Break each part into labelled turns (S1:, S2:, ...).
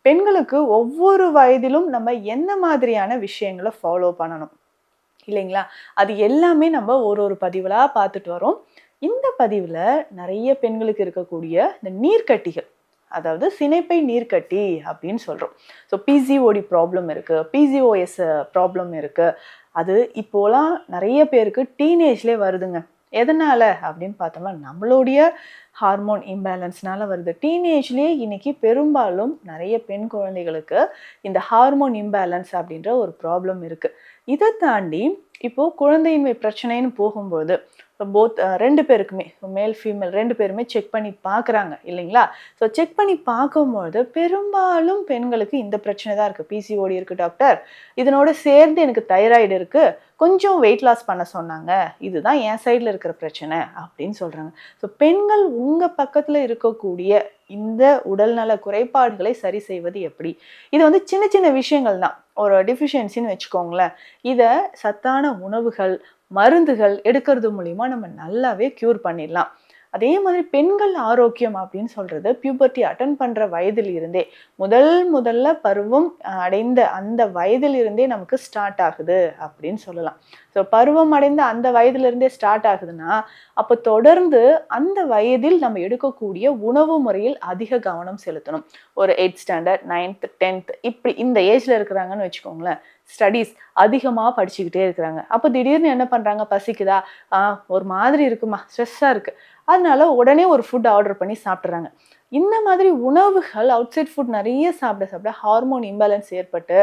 S1: பெண்களுக்கு ஒவ்வொரு வயதிலும் நம்ம என்ன மாதிரியான விஷயங்கள ஃபாலோ பண்ணணும் இல்லைங்களா? அது எல்லாமே நம்ம ஒரு பதிவுலா பார்த்துட்டு வரோம். இந்த பதிவுல நெறைய பெண்களுக்கு இருக்கக்கூடிய இந்த நீர்க்கட்டிகள், அதாவது சினைப்பை நீர்க்கட்டி அப்படின்னு சொல்றோம். ஸோ பிசிஓடி ப்ராப்ளம் இருக்கு, பிசிஓஎஸ் ப்ராப்ளம் இருக்கு. அது இப்போலாம் நெறைய பேருக்கு டீனேஜ்லயே வருதுங்க. எதனால அப்படின்னு பார்த்தோம்னா, நம்மளுடைய ஹார்மோன் இம்பேலன்ஸ்னால வருது. டீனேஜ்லயே இன்னைக்கு பெரும்பாலும் நெறைய பெண் குழந்தைகளுக்கு இந்த ஹார்மோன் இம்பேலன்ஸ் அப்படின்ற ஒரு ப்ராப்ளம் இருக்கு. இத தாண்டி இப்போ குழந்தையின்மை பிரச்சனைன்னு போகும்போது, இப்போ 2 பேருக்குமே மேல், ஃபீமேல் 2 பேருமே செக் பண்ணி பார்க்குறாங்க இல்லைங்களா? ஸோ செக் பண்ணி பார்க்கும்பொழுது பெரும்பாலும் பெண்களுக்கு இந்த பிரச்சனை தான் இருக்கு. பிசிஓடி இருக்கு டாக்டர். இதனோட சேர்ந்து எனக்கு தைராய்டு இருக்கு. கொஞ்சம் வெயிட் லாஸ் பண்ண சொன்னாங்க. இதுதான் என் சைடுல இருக்கிற பிரச்சனை அப்படின்னு சொல்றாங்க. ஸோ பெண்கள் உங்க பக்கத்துல இருக்கக்கூடிய இந்த உடல்நல குறைபாடுகளை சரி செய்வது எப்படி? இது வந்து சின்ன சின்ன விஷயங்கள் தான். ஒரு டெஃபிஷியன்சின்னு வச்சுக்கோங்களேன். இத சத்தான உணவுகள், மருந்துகள் எடுக்கிறது மூலியமா நம்ம நல்லாவே க்யூர் பண்ணிடலாம். அதே மாதிரி பெண்கள் ஆரோக்கியம் அப்படின்னு சொல்றது பியூபர்ட்டி அட்டெண்ட் பண்ற வயதில் இருந்தே முதல்ல பருவம் அடைந்த அந்த வயதில் இருந்தே நமக்கு ஸ்டார்ட் ஆகுது அப்படின்னு சொல்லலாம். ஸோ பருவம் அடைந்த அந்த வயதுல இருந்தே ஸ்டார்ட் ஆகுதுன்னா, அப்போ தொடர்ந்து அந்த வயதில் நம்ம எடுக்கக்கூடிய உணவு முறையில் அதிக கவனம் செலுத்தணும். ஒரு 8th ஸ்டாண்டர்ட், 9th, 10th இப்படி இந்த ஏஜ்ல இருக்கிறாங்கன்னு வச்சுக்கோங்களேன். ஸ்டடீஸ் அதிகமா படிச்சுக்கிட்டே இருக்கிறாங்க. அப்போ திடீர்னு என்ன பண்றாங்க? பசிக்குதா? ஒரு மாதிரி இருக்குமா, ஸ்ட்ரெஸ்ஸா இருக்கு. அதனால உடனே ஒரு ஃபுட் ஆர்டர் பண்ணி சாப்பிடுறாங்க. இந்த மாதிரி உணவுகள் அவுட் சைட் ஃபுட் நெறைய சாப்பிட ஹார்மோன் இம்பேலன்ஸ் ஏற்பட்டு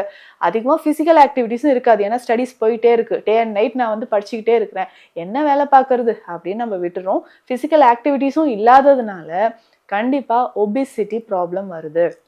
S1: அதிகமா பிசிக்கல் ஆக்டிவிட்டீஸும் இருக்காது. ஏன்னா ஸ்டடீஸ் போயிட்டே இருக்கு. டே அண்ட் நைட் நான் வந்து படிச்சுக்கிட்டே இருக்கிறேன். என்ன வேலை பார்க்கறது அப்படின்னு நம்ம விட்டுறோம். பிசிக்கல் ஆக்டிவிட்டீஸும் இல்லாததுனால கண்டிப்பா ஒபிசிட்டி ப்ராப்ளம் வருது.